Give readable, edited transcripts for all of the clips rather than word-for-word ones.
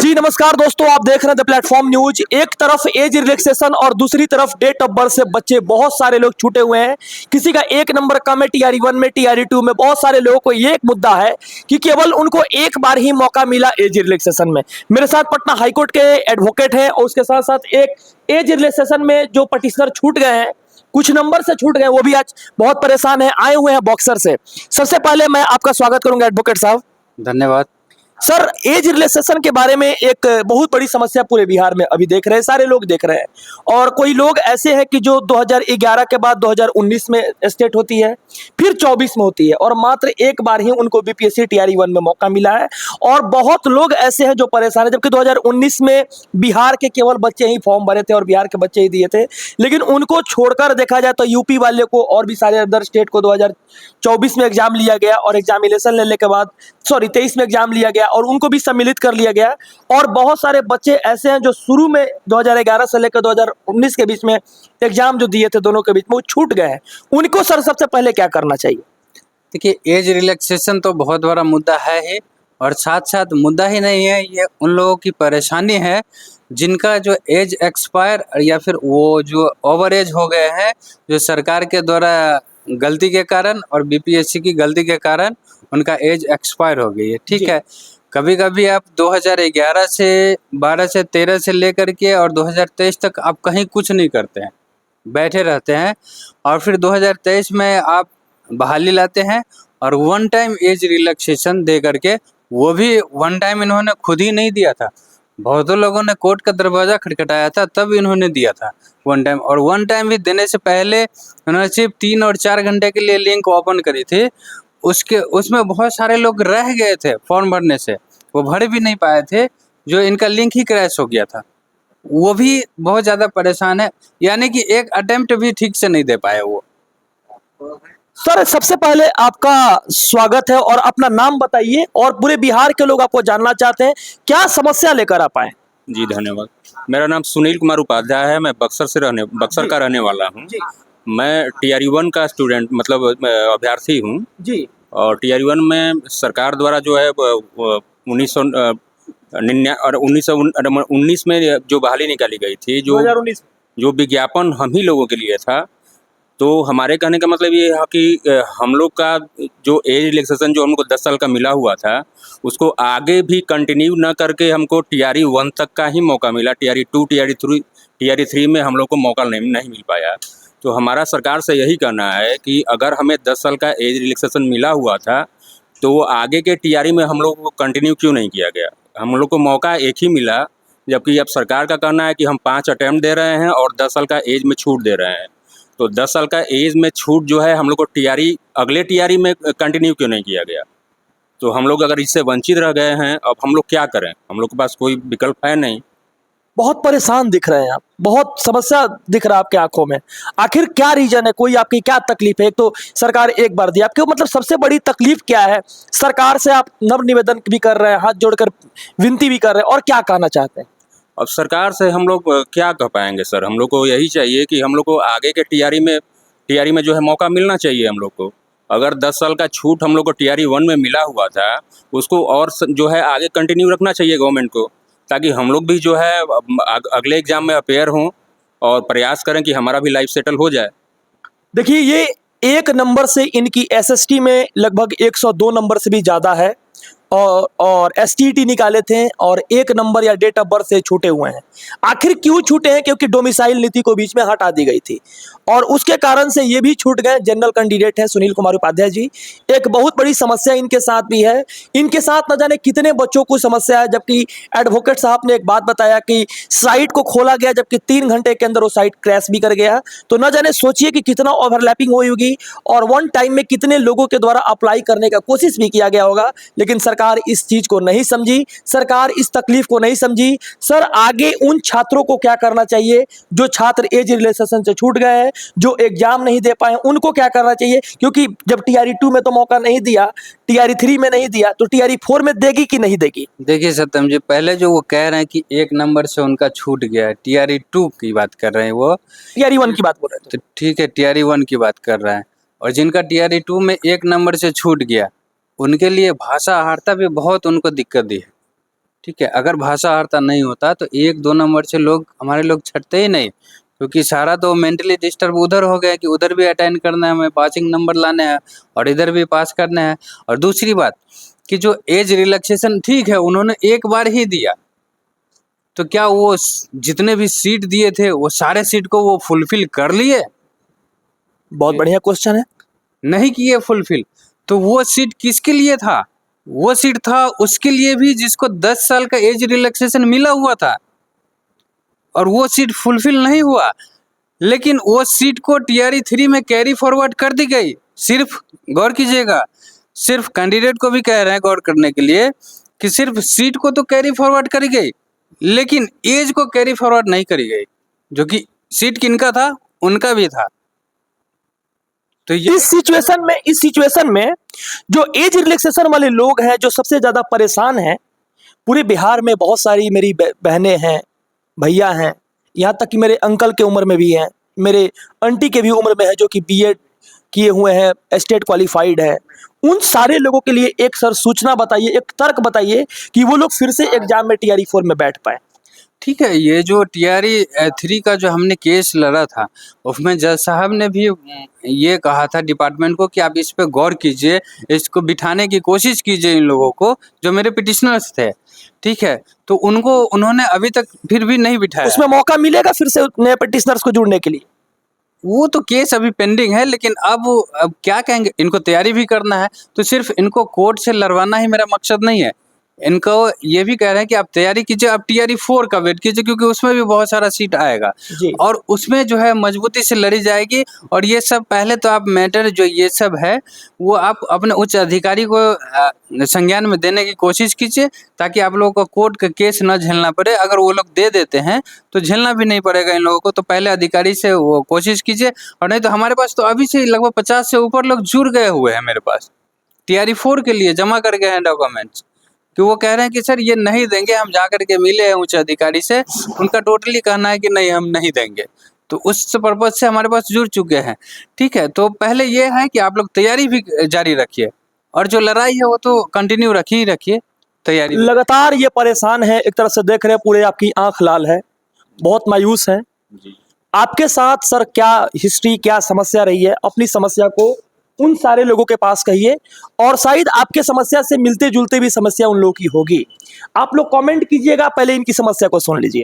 जी नमस्कार दोस्तों, आप देख रहे हैं द प्लेटफॉर्म न्यूज। एक तरफ एज रिलैक्सेशन और दूसरी तरफ डेट ऑफ बर्थ से बच्चे बहुत सारे लोग छूटे हुए हैं। किसी का एक नंबर कम है टीआरई 1 में, टीआरई 2 में। बहुत सारे लोगों को ये एक मुद्दा है कि केवल उनको एक बार ही मौका मिला एज रिलैक्सेशन में। मेरे साथ पटना हाईकोर्ट के एडवोकेट हैं और उसके साथ साथ एक एज रिलैक्सेशन में जो पटिशनर छूट गए हैं, कुछ नंबर से छूट गए, वो भी आज बहुत परेशान है, आए हुए हैं बॉक्सर से। सबसे पहले मैं आपका स्वागत करूंगा एडवोकेट साहब। धन्यवाद। सर, एज रिलैक्सेशन के बारे में एक बहुत बड़ी समस्या पूरे बिहार में अभी देख रहे हैं, सारे लोग देख रहे हैं। और कोई लोग ऐसे हैं कि जो 2011 के बाद 2019 में स्टेट होती है, फिर 24 में होती है, और मात्र एक बार ही उनको बीपीएससी टीआरई 1 में मौका मिला है। और बहुत लोग ऐसे हैं जो परेशान है, जबकि 2019 में बिहार के केवल बच्चे ही फॉर्म भरे थे और बिहार के बच्चे ही दिए थे। लेकिन उनको छोड़कर देखा जाए तो यूपी वाले को और भी सारे अदर स्टेट को 2024 में एग्जाम लिया गया, और एग्जामिनेशन लेने के बाद 23 में एग्जाम लिया गया और उनको भी सम्मिलित कर लिया गया। और बहुत सारे बच्चे ऐसे हैं जो शुरू में 2011 से लेकर 2019 के बीच में एग्जाम जो दिए थे, दोनों के बीच में वो छूट गए हैं। उनको सर सबसे पहले क्या करना चाहिए? देखिए, एज रिलैक्सेशन तो बहुत बड़ा मुद्दा है ही, और साथ साथ मुद्दा ही नहीं है, ये उन लोगों की परेशानी है जिनका जो एज एक्सपायर या फिर वो जो ओवर एज हो गए हैं, जो सरकार के द्वारा गलती के कारण और बीपीएससी की गलती के कारण उनका एज एक्सपायर हो गई है। ठीक है, कभी कभी आप 2011 से 12 से 13 से लेकर के और 2023 तक आप कहीं कुछ नहीं करते हैं, बैठे रहते हैं, और फिर 2023 में आप बहाली लाते हैं और वन टाइम एज रिलैक्सेशन दे करके, वो भी वन टाइम इन्होंने खुद ही नहीं दिया था, बहुतों लोगों ने कोर्ट का दरवाजा खटखटाया था तब इन्होंने दिया था वन टाइम। और वन टाइम भी देने से पहले उन्होंने सिर्फ 3 और 4 घंटे के लिए लिंक ओपन करी थी। उसमें बहुत सारे लोग रह गए थे फॉर्म भरने से, वो भर भी नहीं पाए थे, जो इनका लिंक ही क्रैश हो गया था। वो भी बहुत ज़्यादा परेशान है, यानी कि एक अटेम्प्ट भी ठीक से नहीं दे पाए वो। सर, सबसे पहले आपका स्वागत है, और अपना नाम बताइए, और पूरे बिहार के लोग आपको जानना चाहते हैं, क्या समस्या लेकर आप आए? जी धन्यवाद। मेरा नाम सुनील कुमार उपाध्याय है। मैं बक्सर का रहने वाला हूँ। मैं टीआरई 1 का स्टूडेंट मतलब अभ्यर्थी हूँ जी। और टीआरई 1 में सरकार द्वारा जो है 1919 में जो बहाली निकाली गई थी, जो 2019 जो विज्ञापन हम ही लोगों के लिए था। तो हमारे कहने का मतलब ये है कि हम लोग का जो एज रिलैक्सेशन जो हमको 10 साल का मिला हुआ था, उसको आगे भी कंटिन्यू न करके हमको टीआरई 1 तक का ही मौका मिला। टीआरई 2, टीआरई 3 में हम लोग को मौका नहीं मिल पाया। तो हमारा सरकार से यही कहना है कि अगर हमें 10 साल का एज रिलैक्सेशन मिला हुआ था, तो वो आगे के टीआरई में हम लोग को कंटिन्यू क्यों नहीं किया गया? हम लोग को मौका एक ही मिला, जबकि अब सरकार का कहना है कि हम 5 अटैम्प्ट दे रहे हैं और 10 साल का एज में छूट दे रहे हैं। तो 10 साल का एज में छूट जो है, हम लोग को टीआरई अगले टीआरई में कंटिन्यू क्यों नहीं किया गया? तो हम लोग अगर इससे वंचित रह गए हैं, अब हम लोग क्या करें? हम लोग के पास कोई विकल्प है नहीं। बहुत परेशान दिख रहे हैं आप, बहुत समस्या दिख रहा है आपके आंखों में। आखिर क्या रीजन है? कोई आपकी क्या तकलीफ है? एक तो सरकार एक बार दी, आपके मतलब सबसे बड़ी तकलीफ क्या है? सरकार से आप नव निवेदन भी कर रहे हैं, हाथ जोड़कर विनती भी कर रहे हैं, और क्या कहना चाहते हैं? अब सरकार से हम लोग क्या कह पाएंगे सर? हम लोग को यही चाहिए कि हम लोग को आगे के टीआरई में जो है मौका मिलना चाहिए हम लोग को। अगर 10 साल का छूट हम लोग को टीआरई 1 में मिला हुआ था, उसको और जो है आगे कंटिन्यू रखना चाहिए गवर्नमेंट को, ताकि हम लोग भी जो है अगले एग्जाम में अपेयर हों और प्रयास करें कि हमारा भी लाइफ सेटल हो जाए। देखिए, ये एक नंबर से इनकी एसएसटी में लगभग 102 नंबर से भी ज़्यादा है, और एसटीटी निकाले थे, और एक नंबर या डेट ऑफ बर्थ से छूटे हुए हैं। आखिर क्यों छूटे हैं? क्योंकि डोमिसाइल नीति को बीच में हटा दी गई थी, और उसके कारण से ये भी छूट गए। जनरल कैंडिडेट है सुनील कुमार उपाध्याय जी। एक बहुत बड़ी समस्या इनके साथ भी है। इनके साथ न जाने कितने बच्चों को समस्या है, जबकि एडवोकेट साहब ने एक बात बताया कि साइट को खोला गया, जबकि 3 घंटे के अंदर वो साइट क्रैश भी कर गया। तो न जाने सोचिए कि कितना ओवरलैपिंग हुई होगी, और वन टाइम में कितने लोगों के द्वारा अप्लाई करने का कोशिश भी किया गया होगा। लेकिन सरकार इस चीज को नहीं समझी, सरकार इस तकलीफ को नहीं समझी। सर, आगे उन छात्रों को क्या करना चाहिए जो छात्र एज रिलैक्सेशन से छूट गए हैं, जो एग्जाम नहीं दे पाए, उनको क्या करना चाहिए? क्योंकि जब टीआरई 2 में तो मौका नहीं दिया, टीआरई 3 में नहीं दिया, तो टीआरई 4 में देगी कि नहीं देगी? देखिए सत्यम जी, पहले जो वो कह रहे हैं कि एक नंबर से उनका छूट गया है, टीआरई 2 की बात कर रहे हैं वो। टीआरई 1 की बात बोल रहे थे। तो ठीक है, टीआरई 1 की बात कर रहे हैं, और जिनका टीआरई 2 में एक नंबर से छूट गया, उनके लिए भाषा हारता भी बहुत उनको दिक्कत दी है। ठीक है, अगर भाषा हरता नहीं होता तो 1-2 नंबर से हमारे लोग छटते ही नहीं, क्योंकि सारा तो मेंटली डिस्टर्ब उधर हो गया कि उधर भी अटेंड करना है, हमें पासिंग नंबर लाने हैं और इधर भी पास करना है। और दूसरी बात कि जो एज रिलैक्सेशन ठीक है उन्होंने एक बार ही दिया, तो क्या वो जितने भी सीट दिए थे वो सारे सीट को वो फुलफिल कर लिए? बहुत बढ़िया क्वेश्चन है। नहीं किए फुलफिल। तो वो सीट किसके लिए था? वो सीट था उसके लिए भी जिसको 10 साल का एज रिलैक्सेशन मिला हुआ था, और वो सीट फुलफिल नहीं हुआ। लेकिन वो सीट को टीआरई 3 में कैरी फॉरवर्ड कर दी गई। सिर्फ गौर कीजिएगा, सिर्फ कैंडिडेट को भी कह रहे हैं गौर करने के लिए कि सिर्फ सीट को तो कैरी फॉरवर्ड करी गई, लेकिन एज को कैरी फॉरवर्ड नहीं करी गई, जो कि सीट किनका था? उनका भी था। तो ये इस सिचुएशन में जो एज रिलैक्सेशन वाले लोग हैं जो सबसे ज्यादा परेशान हैं, पूरे बिहार में बहुत सारी मेरी बहनें हैं, भैया हैं, यहाँ तक कि मेरे अंकल के उम्र में भी हैं, मेरे आंटी के भी उम्र में है जो कि बीएड किए हुए हैं, स्टेट क्वालिफाइड है। उन सारे लोगों के लिए एक सर सूचना बताइए, एक तर्क बताइए कि वो लोग फिर से एग्जाम में टीआरई 4 में बैठ पाए। ठीक है, ये जो टीआरई 3 का जो हमने केस लड़ा था, उसमें जज साहब ने भी ये कहा था डिपार्टमेंट को कि आप इस पे गौर कीजिए, इसको बिठाने की कोशिश कीजिए इन लोगों को जो मेरे पिटिशनर्स थे। ठीक है, तो उन्होंने अभी तक फिर भी नहीं बिठाया। उसमें मौका मिलेगा फिर से नए पिटिशनर्स को जुड़ने के लिए? वो तो केस अभी पेंडिंग है, लेकिन अब क्या कहेंगे, इनको तैयारी भी करना है, तो सिर्फ इनको कोर्ट से लड़वाना ही मेरा मकसद नहीं है। इनको ये भी कह रहे हैं कि आप तैयारी कीजिए, आप टीआरई 4 का वेट कीजिए, क्योंकि उसमें भी बहुत सारा सीट आएगा जी। और उसमें जो है मजबूती से लड़ी जाएगी। और ये सब पहले तो आप मैटर जो ये सब है वो आप अपने उच्च अधिकारी को संज्ञान में देने की कोशिश कीजिए, ताकि आप लोगों को कोर्ट का केस न झेलना पड़े। अगर वो लोग दे देते हैं तो झेलना भी नहीं पड़ेगा इन लोगों को। तो पहले अधिकारी से वो कोशिश कीजिए, और नहीं तो हमारे पास तो अभी से लगभग 50 से ऊपर लोग जुड़ गए हुए हैं मेरे पास, टीआरई 4 के लिए जमा कर गए हैं डॉक्यूमेंट्स, कि वो कह रहे हैं कि सर ये नहीं देंगे। हम जा करके मिले हैं उच्च अधिकारी से, उनका टोटली कहना है कि नहीं हम नहीं देंगे। तो उस पर्पज से हमारे पास जुड़ चुके हैं। ठीक है, तो पहले ये है कि आप लोग तैयारी भी जारी रखिए, और जो लड़ाई है वो तो कंटिन्यू रखिए तैयारी। लगातार ये परेशान है, एक तरह से देख रहे हैं पूरे आपकी आंख लाल है, बहुत मायूस है। आपके साथ सर क्या हिस्ट्री, क्या समस्या रही है? अपनी समस्या को उन सारे लोगों के पास कहिए, और शायद आपके समस्या से मिलते जुलते भी समस्या उन लोगों की होगी। आप लोग कमेंट कीजिएगा, पहले इनकी समस्या को सुन लीजिए।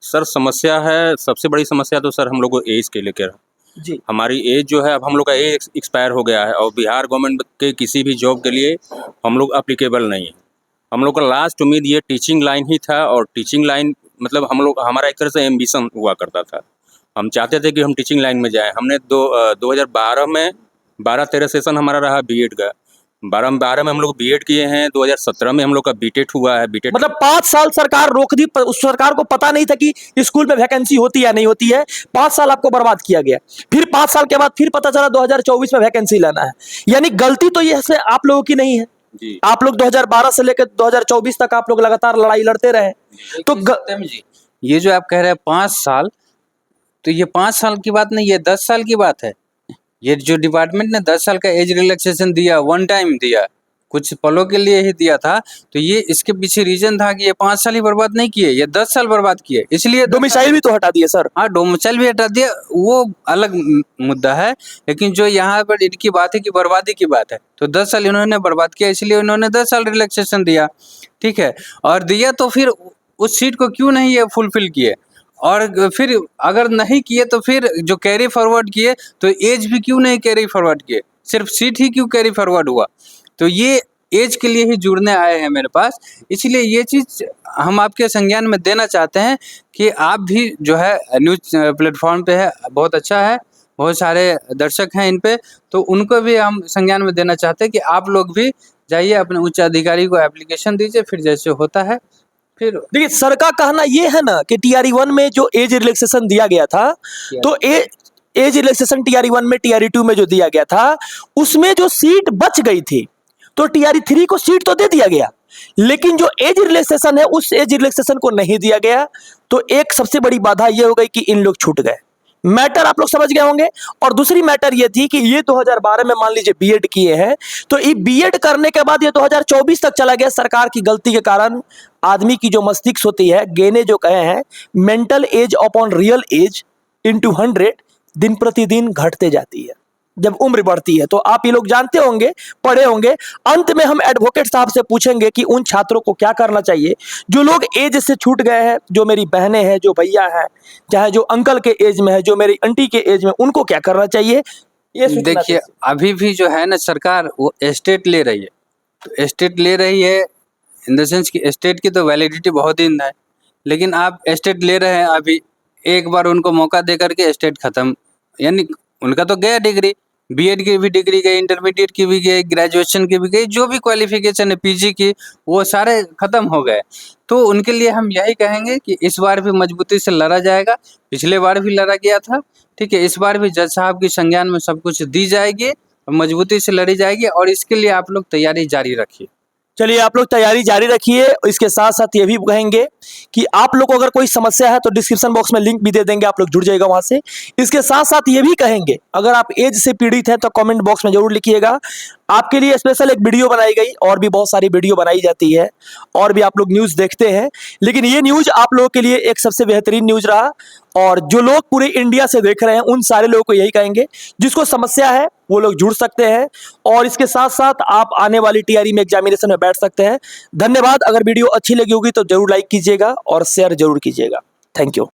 सर समस्या है, सबसे बड़ी समस्या तो सर हम लोग को एज के लेकर जी। हमारी एज जो है, अब हम लोग का एज एक्सपायर हो गया है, और बिहार गवर्नमेंट के किसी भी जॉब के लिए हम लोग अप्लीकेबल नहीं है। हम लोग का लास्ट उम्मीद ये टीचिंग लाइन ही था, और टीचिंग लाइन मतलब हमारा एक तरह से एम्बिशन हुआ करता था। हम चाहते थे कि हम टीचिंग लाइन में जाएं। हमने 2012 में 12-13 सेशन हमारा रहा बीएड का। 12 में हम लोग बीएड किए हैं। 2017 में हम लोग का बीटेट हुआ है। बीटेट मतलब 5 साल सरकार रोक दी, उस सरकार को पता नहीं था कि स्कूल में वैकेंसी होती या नहीं होती है। 5 साल आपको बर्बाद किया गया। फिर 5 साल के बाद फिर पता चला 2024 में वैकेंसी लाना है। यानी गलती तो ये आप लोगों की नहीं है जी। आप लोग 2012 से लेकर 2024 तक आप लोग लगातार लड़ाई लड़ते रहे। तो सत्यम जी, ये जो आप कह रहे हैं 5 साल, तो ये 5 साल की बात नहीं, ये 10 साल की बात है। ये जो डिपार्टमेंट ने 10 साल का एज रिलैक्सेशन दिया, वन टाइम दिया, कुछ पलों के लिए ही दिया था, तो ये इसके पीछे रीजन था कि ये 5 साल ही बर्बाद नहीं किए, ये 10 साल बर्बाद किए। इसलिए डोमिसाइल भी तो हटा दिए सर। हाँ, डोमिसाइल भी हटा दिया, वो अलग मुद्दा है। लेकिन जो यहाँ पर इनकी बात है कि बर्बादी की बात है, तो 10 साल इन्होंने बर्बाद किया, इसलिए उन्होंने 10 साल रिलैक्सेशन दिया। ठीक है, और दिया तो फिर उस सीट को क्यों नहीं ये फुलफिल किए, और फिर अगर नहीं किए तो फिर जो कैरी फॉरवर्ड किए तो एज भी क्यों नहीं कैरी फॉरवर्ड किए, सिर्फ सीट ही क्यों कैरी फॉरवर्ड हुआ। तो ये एज के लिए ही जुड़ने आए हैं मेरे पास, इसलिए ये चीज़ हम आपके संज्ञान में देना चाहते हैं कि आप भी जो है न्यूज़ प्लेटफॉर्म पे है, बहुत अच्छा है, बहुत सारे दर्शक हैं इन पे, तो उनको भी हम संज्ञान में देना चाहते हैं कि आप लोग भी जाइए अपने उच्च अधिकारी को एप्लीकेशन दीजिए, फिर जैसे होता है फिर। देखिए सर का कहना यह है ना कि टीआरई 1 में जो एज रिलैक्सेशन दिया गया था, तो एज रिलैक्सेशन टीआरई 1 में टीआरई 2 में जो दिया गया था, उसमें जो सीट बच गई थी, तो टीआरई 3 को सीट तो दे दिया गया, लेकिन जो एज रिलैक्सेशन है उस एज रिलैक्सेशन को नहीं दिया गया। तो एक सबसे बड़ी बाधा यह हो गई कि इन लोग छूट गए। मैटर आप लोग समझ गए होंगे। और दूसरी मैटर ये थी कि ये 2012 में मान लीजिए बीएड किए हैं, तो ये बीएड करने के बाद ये 2024 तक चला गया। सरकार की गलती के कारण आदमी की जो मस्तिष्क होती है, गेने जो कहे हैं, mental age upon real age into 100 दिन प्रतिदिन घटते जाती है जब उम्र बढ़ती है। तो आप ये लोग जानते होंगे, पढ़े होंगे। अंत में हम एडवोकेट साहब से पूछेंगे कि उन छात्रों को क्या करना चाहिए जो लोग एज से छूट गए हैं, जो मेरी बहनें हैं, जो भैया हैं, चाहे जो अंकल के एज में है, जो मेरी आंटी के एज में, उनको क्या करना चाहिए ये सूचना देखिए दीजिए। अभी भी जो है ना सरकार वो एस्टेट ले रही है, तो एस्टेट ले रही है इन द सेंस कि एस्टेट की तो वैलिडिटी बहुत दिन है, लेकिन आप एस्टेट ले रहे हैं अभी, एक बार उनको मौका दे करके एस्टेट खत्म, यानी उनका तो गया डिग्री, बीएड की भी डिग्री गई, इंटरमीडिएट की भी गई, ग्रेजुएशन की भी गई, जो भी क्वालिफिकेशन है पीजी की वो सारे खत्म हो गए। तो उनके लिए हम यही कहेंगे कि इस बार भी मजबूती से लड़ा जाएगा, पिछले बार भी लड़ा गया था, ठीक है। इस बार भी जज साहब की संज्ञान में सब कुछ दी जाएगी, मजबूती से लड़ी जाएगी, और इसके लिए आप लोग तैयारी जारी रखिए। चलिए आप लोग तैयारी जारी रखिए। इसके साथ साथ ये भी कहेंगे कि आप लोग को अगर कोई समस्या है तो डिस्क्रिप्शन बॉक्स में लिंक भी दे देंगे, आप लोग जुड़ जाइएगा वहां से। इसके साथ साथ ये भी कहेंगे अगर आप एज से पीड़ित हैं तो कमेंट बॉक्स में जरूर लिखिएगा। आपके लिए स्पेशल एक वीडियो बनाई गई, और भी बहुत सारी वीडियो बनाई जाती है, और भी आप लोग न्यूज़ देखते हैं, लेकिन ये न्यूज़ आप लोगों के लिए एक सबसे बेहतरीन न्यूज़ रहा। और जो लोग पूरे इंडिया से देख रहे हैं उन सारे लोगों को यही कहेंगे, जिसको समस्या है वो लोग जुड़ सकते हैं, और इसके साथ साथ आप आने वाली टीआरई में एग्जामिनेशन में बैठ सकते हैं। धन्यवाद। अगर वीडियो अच्छी लगी होगी तो जरूर लाइक कीजिएगा और शेयर जरूर कीजिएगा। Thank you.